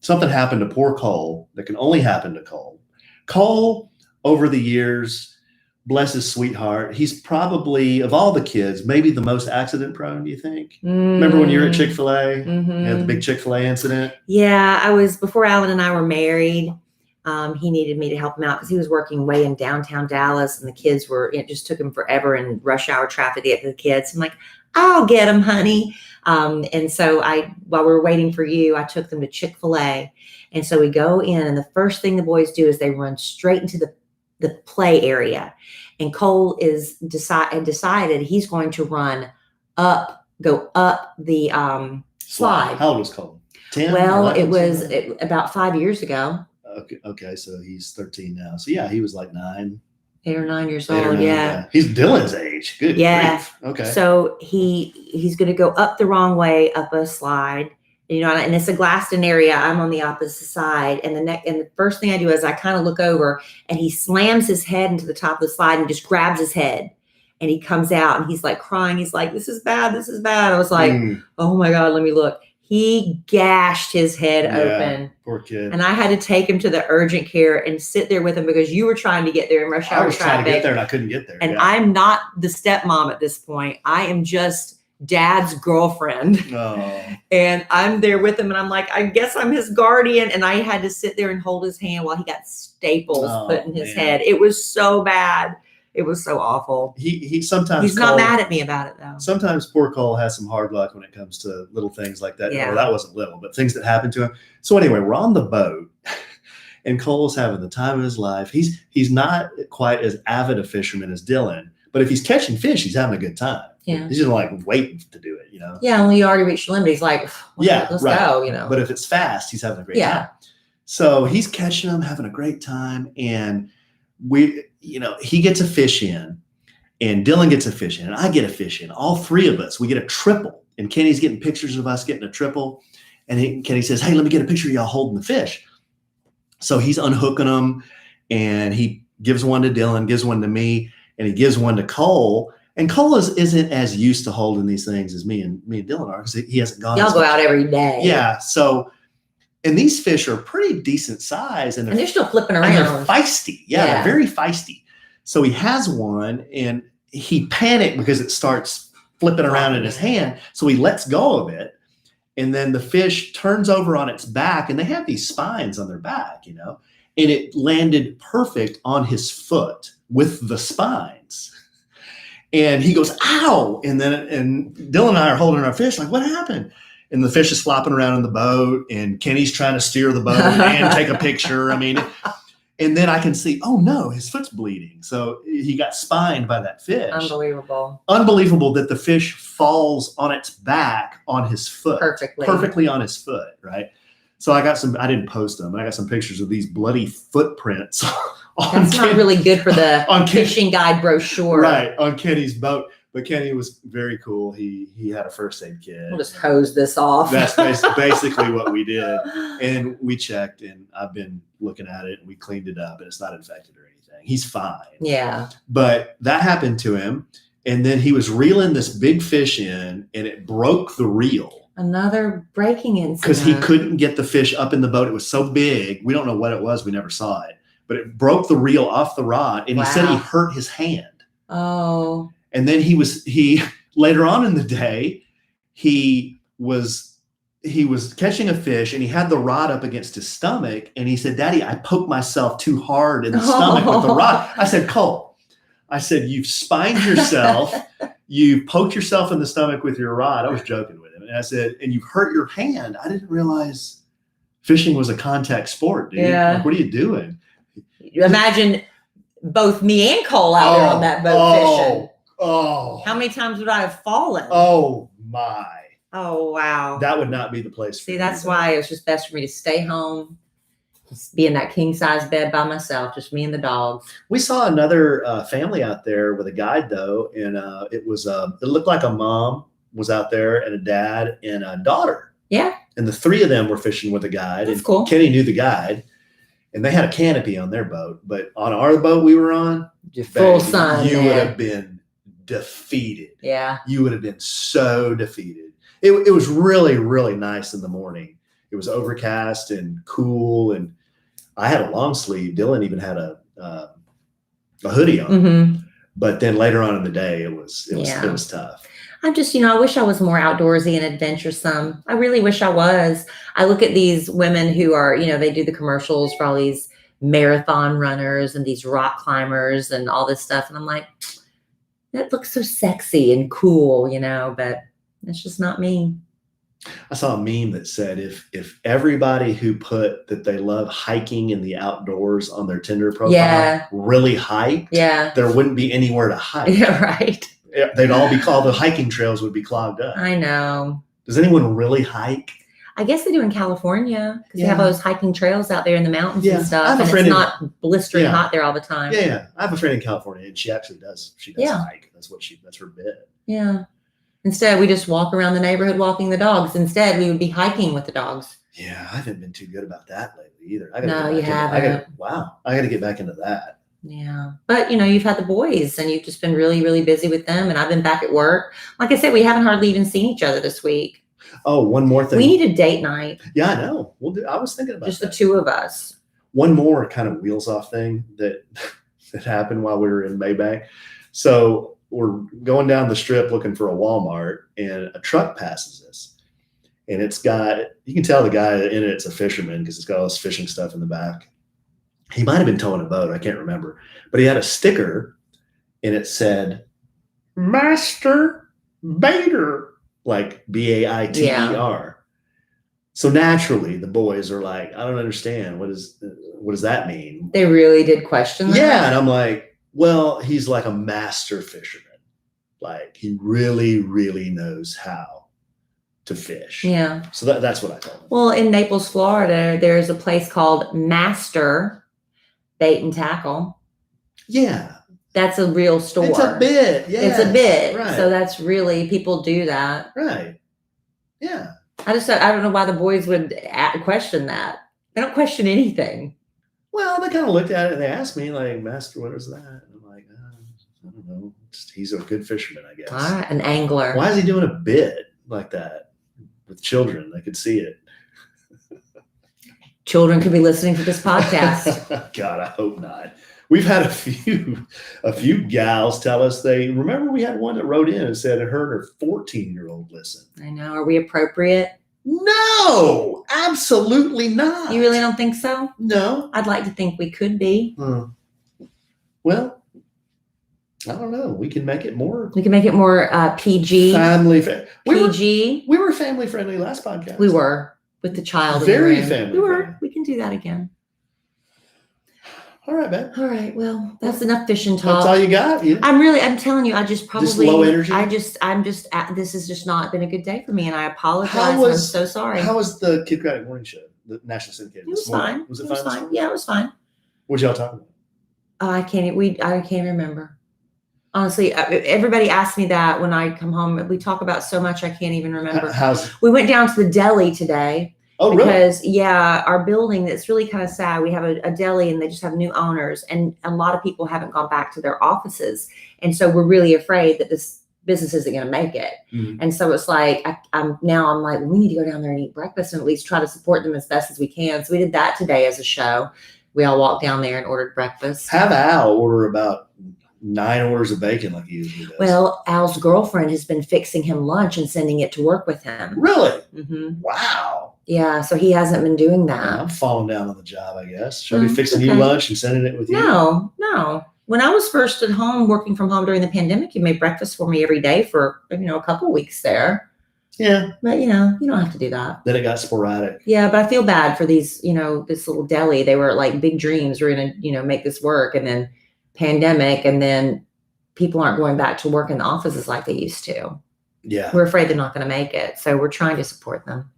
something happened to poor Cole that can only happen to Cole. Cole, over the years, bless his sweetheart, he's probably, of all the kids, maybe the most accident prone, do you think? Remember when you were at Chick-fil-A? Mm-hmm. You had the big Chick-fil-A incident? Yeah, before Alan and I were married, he needed me to help him out because he was working way in downtown Dallas, and the kids it just took him forever in rush hour traffic to get to the kids. I'm like, I'll get them, honey. And so while we were waiting for you, I took them to Chick-fil-A. And so we go in, and the first thing the boys do is they run straight into the the play area. And Cole decided he's going to go up the slide. How old was Cole? 10? Well, 11, it was something? about 5 years ago. Okay, so he's 13 now. So yeah, he was like 8 or 9 years 8 or old. 9, Yeah. He's Dylan's age. Good Yeah. grief. Okay. So he's going to go up the wrong way up a slide, and it's a glassed-in area. I'm on the opposite side, and the first thing I do is I kind of look over, and he slams his head into the top of the slide and just grabs his head, and he comes out and he's like crying. He's like, "This is bad. This is bad." I was like, "Oh my God, let me look." He gashed his head open. Poor kid. And I had to take him to the urgent care and sit there with him because you were trying to get there in rush hour I was trying to traffic. get there and I couldn't get there. And I'm not the stepmom at this point. I am just dad's girlfriend. Oh. And I'm there with him and I'm like, I guess I'm his guardian. And I had to sit there and hold his hand while he got staples put in his head. It was so bad. It was so awful. He sometimes he's not mad at me about it though. Sometimes poor Cole has some hard luck when it comes to little things like that. Yeah. Well, that wasn't little, but things that happen to him. So anyway, we're on the boat and Cole's having the time of his life. He's not quite as avid a fisherman as Dylan, but if he's catching fish, he's having a good time. Yeah. He's just like waiting to do it, Yeah, when you already reached your limit, he's like, let's go, But if it's fast, he's having a great Yeah. time. So he's catching them, having a great time. And he gets a fish in and Dylan gets a fish in and I get a fish in. All three of us, we get a triple. And Kenny's getting pictures of us getting a triple. And Kenny says, "Hey, let me get a picture of y'all holding the fish." So he's unhooking them and he gives one to Dylan, gives one to me, and he gives one to Cole. And Cole isn't as used to holding these things as me and Dylan are because he hasn't gone. Y'all go out every day. Yeah. So, and these fish are pretty decent size and they're still flipping around. And they're feisty. Yeah, they're very feisty. So he has one and he panicked because it starts flipping around in his hand. So he lets go of it. And then the fish turns over on its back and they have these spines on their back, and it landed perfect on his foot with the spines. And he goes, "Ow." And Dylan and I are holding our fish like, "What happened?" And the fish is flopping around in the boat and Kenny's trying to steer the boat and take a picture. And then I can see, oh no, his foot's bleeding. So he got spined by that fish. Unbelievable that the fish falls on its back on his foot. Perfectly on his foot, right? So I didn't post them, but I got some pictures of these bloody footprints. That's not really good for the fishing guide brochure. Right, on Kenny's boat. But Kenny was very cool. He had a first aid kit. We'll just hose this off. That's basically what we did. And we checked, and I've been looking at it, and we cleaned it up, and it's not infected or anything. He's fine. Yeah. But that happened to him. And then he was reeling this big fish in, and it broke the reel. Another breaking incident. Because he couldn't get the fish up in the boat. It was so big. We don't know what it was. We never saw it. But it broke the reel off the rod, and he said he hurt his hand. Oh. And then he later on in the day, he was catching a fish and he had the rod up against his stomach. And he said, "Daddy, I poked myself too hard in the stomach with the rod." I said, "Cole," I said, "you've spined yourself. You poked yourself in the stomach with your rod." I was joking with him. And I said, "And you've hurt your hand. I didn't realize fishing was a contact sport, dude. Yeah. Like, what are you doing?" Imagine both me and Cole out there on that boat fishing. Oh, how many times would I have fallen? Oh my. Oh, wow. That would not be the place. See, that's why it was just best for me to stay home, just be in that king size bed by myself, just me and the dogs. We saw another family out there with a guide though. And it looked like a mom was out there and a dad and a daughter. Yeah. And the three of them were fishing with a guide. That's and cool. Kenny knew the guide. And they had a canopy on their boat. But on our boat we were on, full sun. You would have been defeated. Yeah. You would have been so defeated. It was really, really nice in the morning. It was overcast and cool. And I had a long sleeve. Dylan even had a hoodie on. Mm-hmm. But then later on in the day, it was tough. I'm just, I wish I was more outdoorsy and adventuresome. I really wish I was. I look at these women who are, they do the commercials for all these marathon runners and these rock climbers and all this stuff. And I'm like, that looks so sexy and cool, but it's just not me. I saw a meme that said if everybody who put that they love hiking in the outdoors on their Tinder profile Yeah. really hiked, Yeah. there wouldn't be anywhere to hike. Yeah, right. They'd all be called, the hiking trails would be clogged up. I know. Does anyone really hike? I guess they do in California because they have Yeah. all those hiking trails out there in the mountains Yeah. and I stuff. have a And friend it's in- not blistering Yeah. hot there all the time. Yeah. I have a friend in California and she actually does. She does Yeah. hike. That's her bit. Yeah. Instead, we just walk around the neighborhood walking the dogs. Instead, we would be hiking with the dogs. Yeah, I haven't been too good about that lately either. I No, you I haven't. got to get back into that. Yeah. But, you've had the boys and you've just been really, really busy with them. And I've been back at work. Like I said, we haven't hardly even seen each other this week. Oh, one more thing. We need a date night, Yeah, I know. I was thinking about just that. the two of us. One more kind of wheels off thing that happened while we were in Maybank. So we're going down the strip looking for a Walmart, and a truck passes us. And you can tell the guy in it's a fisherman because it's got all this fishing stuff in the back. He might have been towing a boat. I can't remember. But he had a sticker, and it said, Master Baiter, like Baiter. Yeah. So naturally, the boys are like, I don't understand. What does that mean? They really did question that. Yeah, and I'm like, well, he's like a master fisherman. Like he really, really knows how to fish. Yeah. So that's what I told him. Well, in Naples, Florida, there's a place called Master Bait and Tackle. Yeah. That's a real store. It's a bit. Yeah. It's a bit. Right. So that's really, people do that. Right. Yeah. I don't know why the boys would question that. They don't question anything. Well, they kind of looked at it and they asked me, like, Master, what is that? And I'm like, I don't know. He's a good fisherman, I guess. All right, an angler. Why is he doing a bit like that with children? They could see it. Children could be listening to this podcast. God, I hope not. We've had a few gals tell us remember we had one that wrote in and said it heard her 14-year-old listen. I know. Are we appropriate? No, absolutely not. You really don't think so? No. I'd like to think we could be. Well, I don't know. We can make it more. We can make it more PG. Family. PG. We were family friendly last podcast. We were with the child. Very in the room. family We were. friendly. We can do that again. All right, man. All right. Well, that's enough fishing talk. That's all you got. Yeah. I'm telling you, I just probably low energy? this has just not been a good day for me, and I apologize. How I'm so sorry. How was the Kid Craddock morning show? The National Syndicated. It was fine. Was it fine? this morning? Yeah, it was fine. What y'all talking about? I can't remember. Honestly, everybody asks me that when I come home. We talk about so much I can't even remember. We went down to the deli today. Oh, really? Because our building, it's really kind of sad. We have a deli and they just have new owners, and a lot of people haven't gone back to their offices. And so we're really afraid that this business isn't going to make it. Mhm. And so it's like, I'm like, we need to go down there and eat breakfast and at least try to support them as best as we can. So we did that today as a show. We all walked down there and ordered breakfast. Have Al order about 9 orders of bacon like he usually does. Well, Al's girlfriend has been fixing him lunch and sending it to work with him. Really? Mm-hmm. Wow. Yeah, so he hasn't been doing that. I'm falling down on the job, I guess. Should I be fixing you okay. lunch and sending it with you? No. When I was first at home, working from home during the pandemic, you made breakfast for me every day for, a couple of weeks there. Yeah. But, you don't have to do that. Then it got sporadic. Yeah, but I feel bad for these, this little deli. They were like big dreams. We're going to, make this work. And then pandemic, and then people aren't going back to work in the offices like they used to. Yeah. We're afraid they're not going to make it. So we're trying to support them.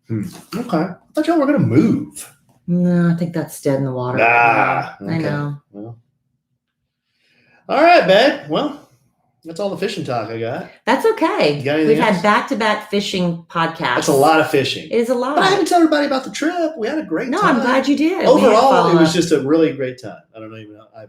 Okay. I thought y'all were going to move. No, I think that's dead in the water. Ah, I okay. know. Well. All right, babe. Well, that's all the fishing talk I got. That's okay. You got anything We've else? had back-to-back fishing podcasts. That's a lot of fishing. It is a lot. But I haven't told everybody about the trip. We had a great No, time. I'm glad you did. Overall, it was just a really great time. I don't even know. I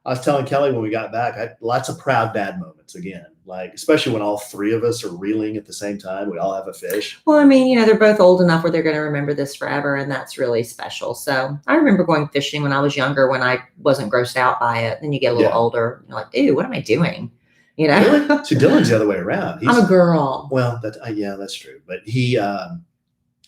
was telling Kelly when we got back, lots of proud dad moments again. Like, especially when all three of us are reeling at the same time. We all have a fish. Well, I mean, they're both old enough where they're going to remember this forever, and that's really special. So I remember going fishing when I was younger, when I wasn't grossed out by it. Then you get a little older, you're like, "Ew, what am I doing?" Really? So Dylan's the other way around. I'm a girl. Well, that's true. But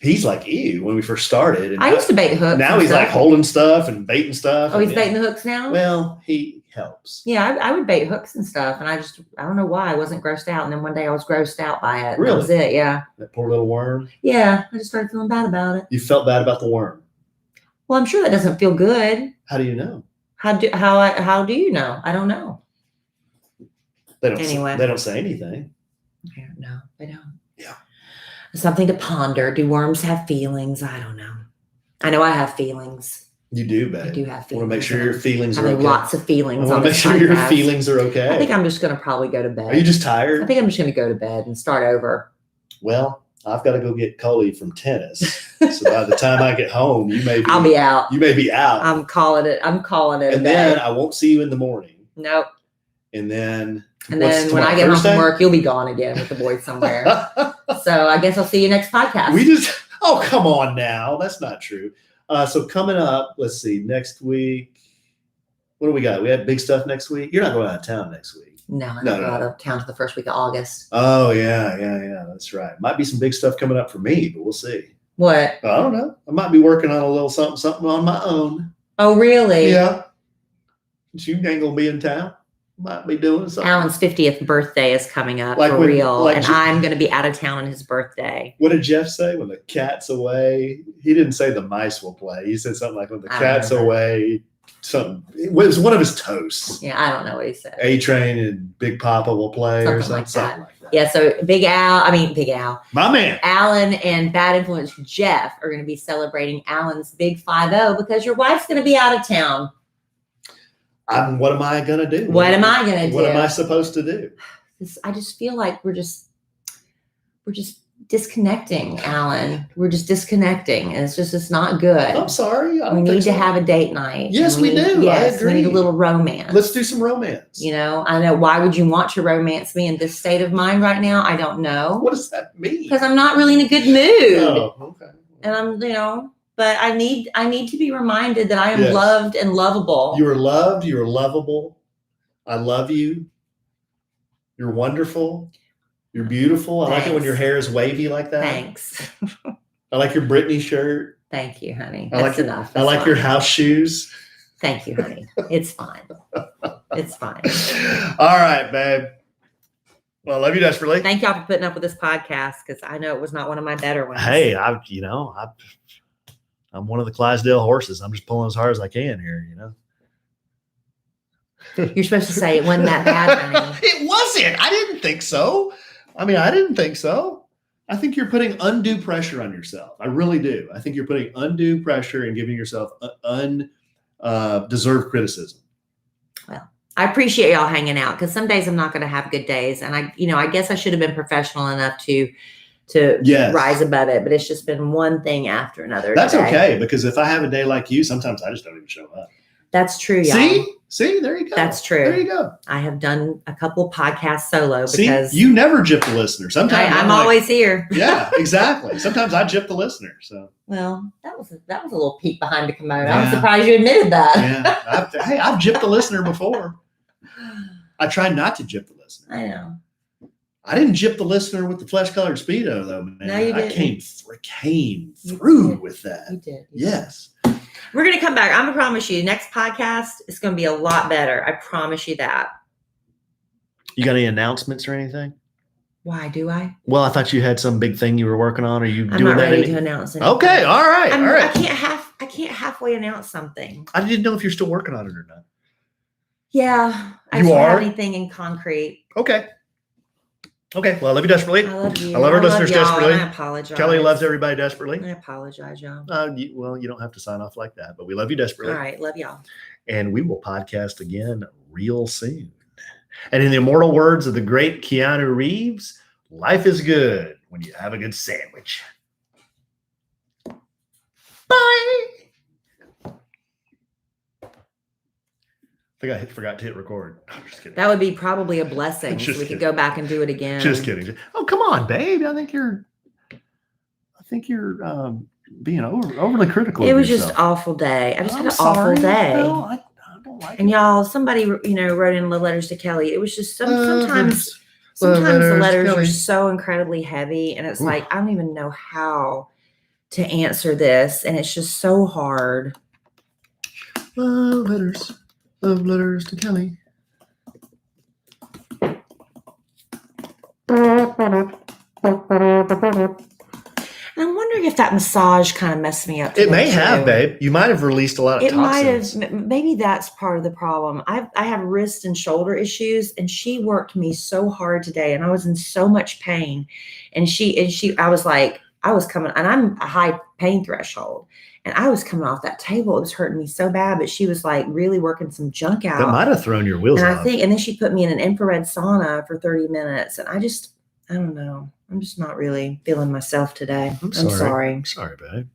He's like you when we first started. And I used to bait hooks. now and he's stuff. like holding stuff and baiting stuff. Oh, he's and, baiting the hooks now? Well, he helps. Yeah, I would bait hooks and stuff. And I don't know why I wasn't grossed out. And then one day I was grossed out by it. Really? That was it. Yeah. That poor little worm. Yeah. I just started feeling bad about it. You felt bad about the worm. Well, I'm sure that doesn't feel good. How do you know? How do you know? I don't know. They don't. Anyway. They don't say anything. No, they don't. Yeah. Something to ponder. Do worms have feelings? I don't know. I know I have feelings. You do, babe. I do have I feelings. want to make sure your feelings I are have okay. lots of feelings. I want on to make this sure your podcast. feelings are okay. I think I'm just going to probably go to bed. Are you just tired? I think I'm just going to go to bed and start over. Well, I've got to go get Kellie from tennis. So by the time I get home, you may be. I'll be out. You may be out. I'm calling it. I'm calling it. And then I won't see you in the morning. Nope. And then. And what's then when I tomorrow, get home Thursday? from work, you'll be gone again with the boys somewhere. So I guess I'll see you next podcast. We just. Oh, come on now. That's not true. So coming up, let's see, next week. What do we got? We had big stuff next week. You're not going out of town next week. No, I'm No, going no. out of town to the first week of August. Oh, yeah. That's right. Might be some big stuff coming up for me, but we'll see. What? I don't know. I might be working on a little something on my own. Oh, really? Yeah. You ain't going to be in town. Might be doing something. Alan's 50th birthday is coming up Like for when- real. like and Je- I'm going to be out of town on his birthday. What did Jeff say when the cat's away? He didn't say the mice will play. He said something like when the I cat's remember. away, something. It was one of his toasts. Yeah, I don't know what he said. A-Train and Big Papa will play or Something something like like that. Yeah, so Big Al, My man. Alan and Bad Influence Jeff are going to be celebrating Alan's Big 5-0 because your wife's going to be out of town. What am I going to do? What am I going to do? What am I supposed to do? I just feel like we're just disconnecting, Alan. We're just disconnecting, and it's not good. I'm sorry. I We don't need think to so. have a date night. Yes, And we do. I Yes, we need a agree. little romance. Let's do some romance. You know, I know. Why would you want to romance me in this state of mind right now? I don't know. What does that mean? Because I'm not really in a good mood, Oh, okay. and I'm, but I need to be reminded that I am Yes. loved and lovable. You are loved. You are lovable. I love you. You're wonderful. You're beautiful. I like it when Thanks. your hair is wavy like that. Thanks. I like your Britney shirt. Thank you, honey. I That's like your, enough. I That's like your fine. house shoes. Thank you, honey. It's fine. It's fine. All right, babe. Well, I love you desperately. Thank y'all for putting up with this podcast because I know it was not one of my better ones. Hey, I'm one of the Clydesdale horses. I'm just pulling as hard as I can here, You're supposed to say it wasn't that bad, honey. It wasn't. I didn't think so. I didn't think so. I think you're putting undue pressure on yourself. I really do. I think you're putting undue pressure and giving yourself undeserved criticism. I appreciate y'all hanging out because some days I'm not going to have good days, and I guess I should have been professional enough to Yes. rise above it, but it's just been one thing after another. That's today. okay, because if I have a day like you, sometimes I just don't even show up. That's true, y'all. See, there you go. That's true. There you go. I have done a couple podcasts solo See, because you never gyp the listener. Sometimes I'm like, always here. yeah, exactly. Sometimes I gyp the listener. So Well, that was a little peek behind the kimono. Yeah. I'm surprised you admitted that. yeah, I've gypped the listener before. I try not to gyp the listener. I know. I didn't gyp the listener with the flesh-colored Speedo, though, man. No, you I didn't. came You through did. with that. You did. Yes. We're going to come back. I'm going to promise you, next podcast is going to be a lot better. I promise you that. You got any announcements or anything? Why do I? Well, I thought you had some big thing you were working on. Are you I'm doing not that? ready to announce anything. Okay, all right, all I right. can't halfway announce something. I didn't know if you're still working on it or not. Yeah. I You don't have are? anything in concrete. Okay. Okay. Well, I love you desperately. I love you. I love our listeners y'all, desperately. and I apologize. Kelly loves everybody desperately. I apologize, y'all. You don't have to sign off like that, but we love you desperately. All right. Love y'all. And we will podcast again real soon. And in the immortal words of the great Keanu Reeves, life is good when you have a good sandwich. Bye. I think I forgot to hit record. I'm just kidding. That would be probably a blessing. So Just we could kidding. go back and do it again. Just kidding. Oh, come on, babe. I think you're being overly critical. It of was yourself. just an awful day. I just had I'm an sorry. awful day. No, I don't like And it. y'all, somebody, wrote in the letters to Kelly. It was just sometimes Love the letters, letters Kelly. are so incredibly heavy. And it's Ooh. like, I don't even know how to answer this, and it's just so hard. Love letters to Kellie. And I'm wondering if that massage kind of messed me up. It may today, have, too. babe. You might have released a lot of It might toxins. have. Maybe that's part of the problem. I have wrist and shoulder issues, and she worked me so hard today, and I was in so much pain. And I was like, I was coming, and I'm a high pain threshold, and I was coming off that table. It was hurting me so bad, but she was like really working some junk out. That might have thrown your wheels and off. and then she put me in an infrared sauna for 30 minutes, and I don't know. I'm just not really feeling myself today. I'm sorry. I'm sorry, babe.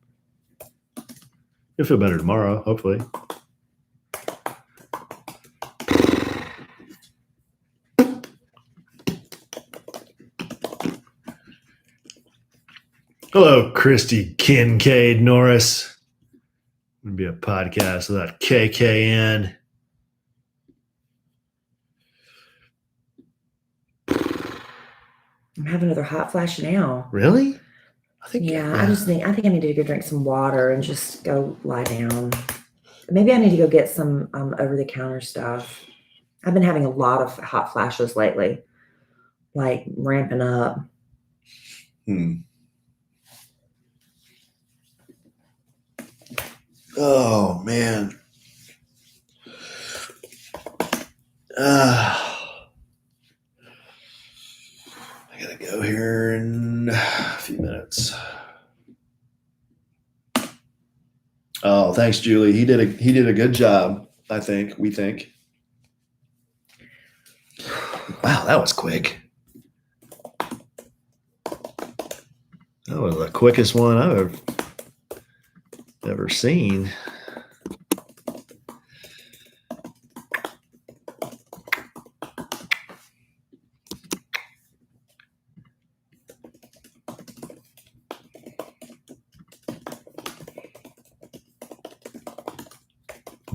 You'll feel better tomorrow, hopefully. Hello, Christy Kincaid Norris. Would be a podcast without KKN. I'm having another hot flash now. Really? I think I need to go drink some water and just go lie down. Maybe I need to go get some over-the-counter stuff. I've been having a lot of hot flashes lately, like ramping up. Oh, man. I gotta go here in a few minutes. Oh, thanks, Julie. He did a good job, I think. We think. Wow, that was quick. That was the quickest one I've ever seen.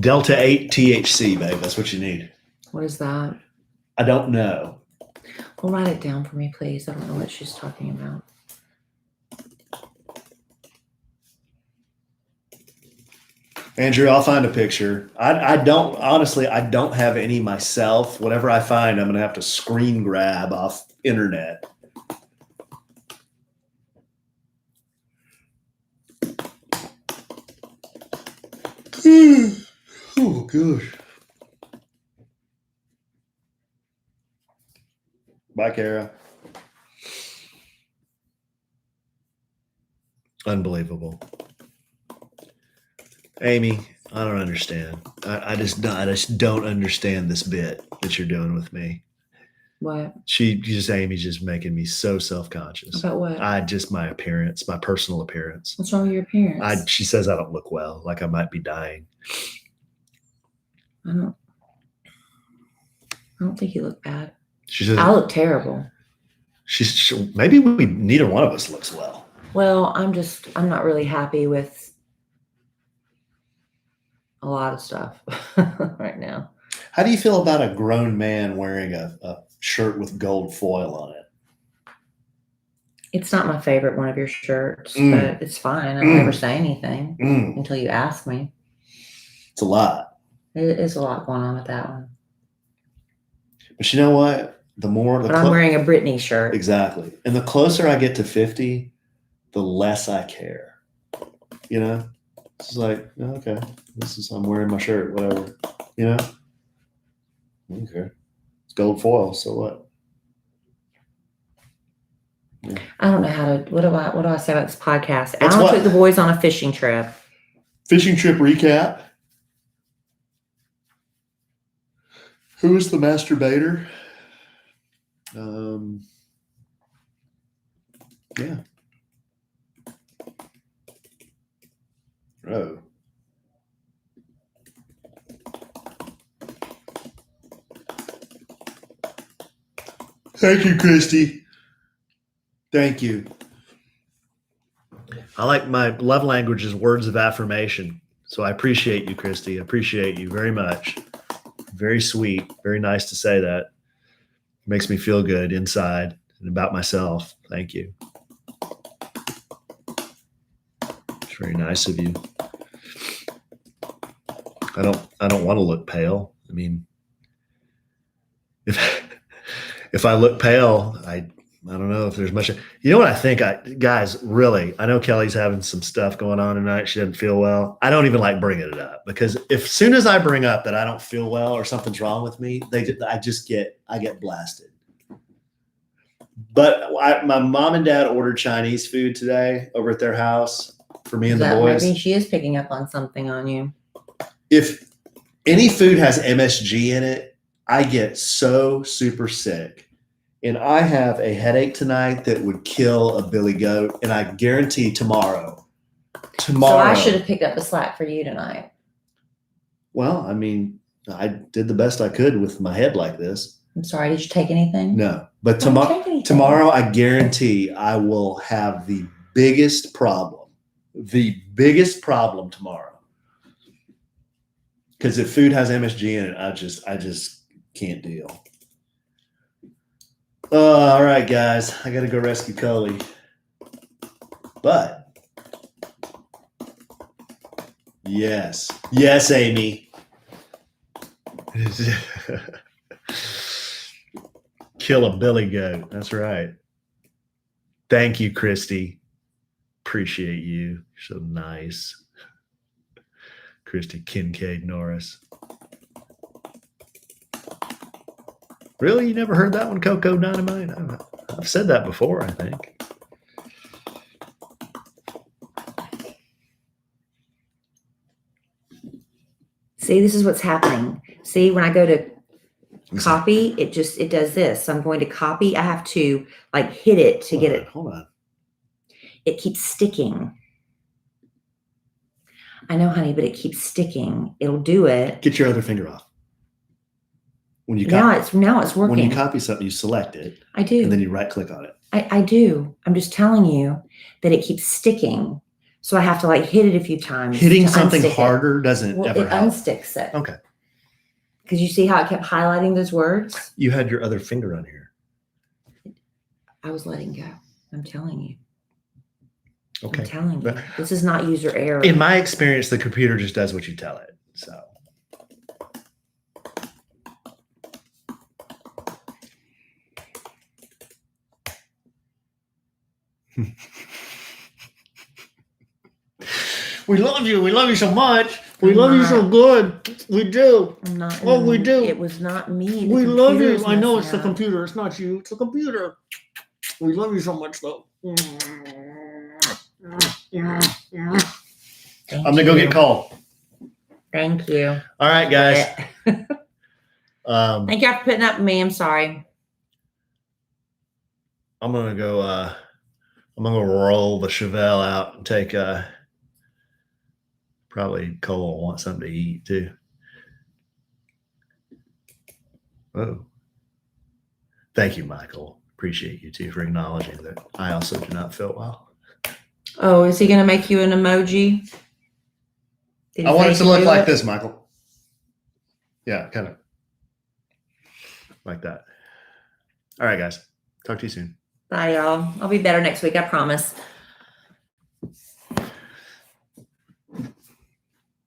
Delta 8 THC, babe. That's what you need. What is that? I don't know. Well, write it down for me, please. I don't know what she's talking about. Andrew, I'll find a picture. I don't have any myself. Whatever I find, I'm going to have to screen grab off internet. Oh, gosh. Bye, Kara. Unbelievable. Amy, I don't understand. I just don't understand this bit that you're doing with me. What? Amy's just making me so self-conscious. About what? My appearance, my personal appearance. What's wrong with your appearance? She says I don't look well, like I might be dying. I don't think you look bad. She says I look terrible. Maybe neither one of us looks well. Well, I'm not really happy with a lot of stuff right now. How do you feel about a grown man wearing a shirt with gold foil on it? It's not my favorite one of your shirts, but it's fine. I don't ever say anything until you ask me. It's a lot. It is a lot going on with that one. But you know what? I'm wearing a Britney shirt. Exactly. And the closer I get to 50, the less I care. You know? It's like, oh, okay, I'm wearing my shirt, whatever. You know? Okay. It's gold foil, so what? Yeah. I don't know what do I say about this podcast? Alan took the boys on a fishing trip. Fishing trip recap. Who is the masturbator? Yeah. Oh. Thank you, Christy. Thank you. I like my love language is words of affirmation. So I appreciate you, Christy. I appreciate you very much. Very sweet. Very nice to say that. It makes me feel good inside and about myself. Thank you. It's very nice of you. I don't want to look pale. I mean, if I look pale, I don't know if there's much. You know what I think, guys, really, I know Kellie's having some stuff going on tonight. She doesn't feel well. I don't even like bringing it up because if soon as I bring up that I don't feel well or something's wrong with me, I get blasted. But my mom and dad ordered Chinese food today over at their house for me and the boys. Maybe she is picking up on something on you. If any food has MSG in it, I get so super sick. And I have a headache tonight that would kill a billy goat. And I guarantee tomorrow. So I should have picked up the slack for you tonight. Well, I mean, I did the best I could with my head like this. I'm sorry. Did you take anything? No. But tomorrow, I guarantee I will have the biggest problem. The biggest problem tomorrow. Because if food has MSG in it, I just can't deal. All right, guys. I got to go rescue Kellie. But yes, Amy. Kill a billy goat. That's right. Thank you, Christy. Appreciate you. You're so nice. Christy Kincaid Norris. Really? You never heard that one, Coco Dynamite? I've said that before, I think. See, this is what's happening. See, when I go to copy, it does this. So I'm going to copy. I have to like hit it to get it. Hold on. It keeps sticking. I know, honey, but it keeps sticking. It'll do it. Get your other finger off. When you now it's working. When you copy something, you select it. I do. And then you right click on it. I do. I'm just telling you that it keeps sticking. So I have to like hit it a few times. Hitting something harder doesn't ever help. It unsticks it. Okay. Because you see how it kept highlighting those words? You had your other finger on here. I was letting go. I'm telling you. Okay. I'm telling you. This is not user error. In my experience, the computer just does what you tell it. So. We love you. We love you so much. We love you so good. We do. I'm not. Oh, we do. It was not me. We love you. I know it's the computer. It's not you. It's the computer. We love you so much, though. I'm going to go get Cole. Thank you. All right, guys. Thank you for putting up with me. I'm sorry. I'm going to go. I'm going to roll the Chevelle out and take probably Cole will want something to eat too. Oh, thank you, Michael. Appreciate you too for acknowledging that I also do not feel well. Oh, is he going to make you an emoji? I want it to look like this, Michael. Yeah, kind of like that. All right, guys. Talk to you soon. Bye, y'all. I'll be better next week. I promise.